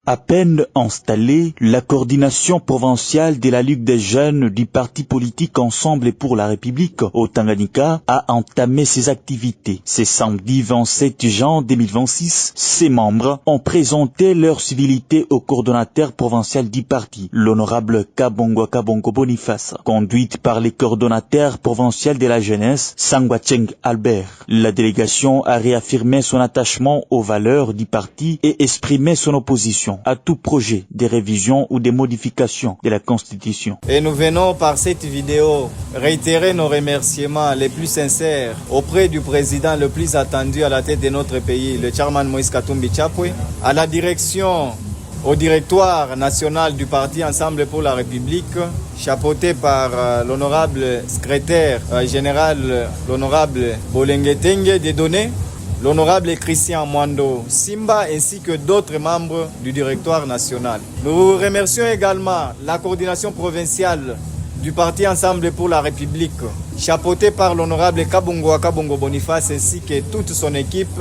À peine installée, la coordination provinciale de la Ligue des jeunes du parti politique Ensemble pour la République au Tanganyika a entamé ses activités. Ce samedi 27 juin 2026, ses membres ont présenté leur civilité au coordonnateur provincial du parti, l'honorable Kabongo Boniface, conduite par les coordonnateurs provinciaux de la jeunesse, Sangwacheng Albert. La délégation a réaffirmé son attachement aux valeurs du parti et exprimé son opposition à tout projet de révision ou de modification de la Constitution. Et nous venons par cette vidéo réitérer nos remerciements les plus sincères auprès du président le plus attendu à la tête de notre pays, le chairman Moïse Katumbi Chapwe, à la direction, au directoire national du parti Ensemble pour la République, chapeauté par l'honorable secrétaire général, l'honorable Bolengetenge Dedonné, l'honorable Christian Mwando Simba ainsi que d'autres membres du directoire national. Nous remercions également la coordination provinciale du parti Ensemble pour la République, chapeautée par l'honorable Kabongo Boniface ainsi que toute son équipe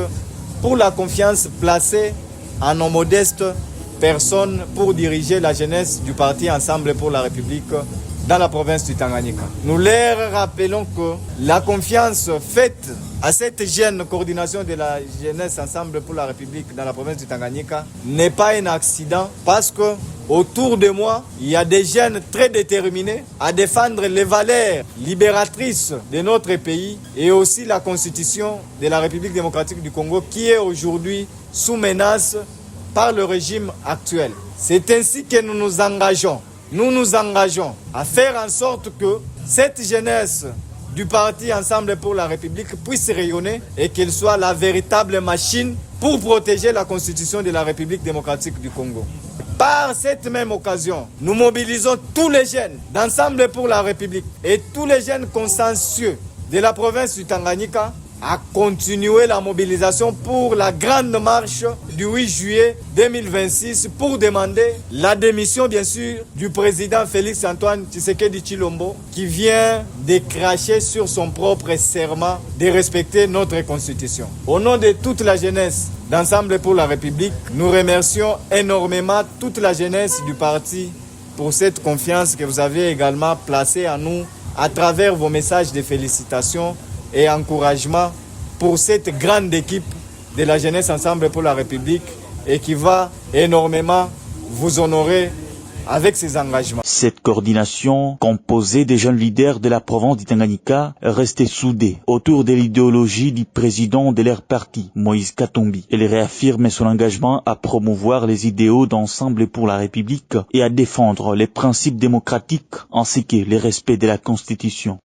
pour la confiance placée en nos modestes personnes pour diriger la jeunesse du parti Ensemble pour la République dans la province du Tanganyika. Nous leur rappelons que la confiance faite à cette jeune coordination de la jeunesse Ensemble pour la République dans la province du Tanganyika n'est pas un accident parce que autour de moi, il y a des jeunes très déterminés à défendre les valeurs libératrices de notre pays et aussi la constitution de la République démocratique du Congo qui est aujourd'hui sous menace par le régime actuel. C'est ainsi que nous nous engageons à faire en sorte que cette jeunesse du parti Ensemble pour la République puisse rayonner et qu'elle soit la véritable machine pour protéger la constitution de la République démocratique du Congo. Par cette même occasion, nous mobilisons tous les jeunes d'Ensemble pour la République et tous les jeunes consciencieux de la province du Tanganyika à continuer la mobilisation pour la grande marche du 8 juillet 2026 pour demander la démission, bien sûr, du président Félix-Antoine Tshisekedi Tshilombo qui vient de cracher sur son propre serment de respecter notre constitution. Au nom de toute la jeunesse d'Ensemble pour la République, nous remercions énormément toute la jeunesse du parti pour cette confiance que vous avez également placée en nous à travers vos messages de félicitations et encouragement pour cette grande équipe de la jeunesse Ensemble pour la République et qui va énormément vous honorer avec ses engagements. Cette coordination, composée des jeunes leaders de la province du Tanganyika, restait soudée autour de l'idéologie du président de leur parti, Moïse Katumbi. Elle réaffirme son engagement à promouvoir les idéaux d'Ensemble pour la République et à défendre les principes démocratiques ainsi que le respect de la Constitution.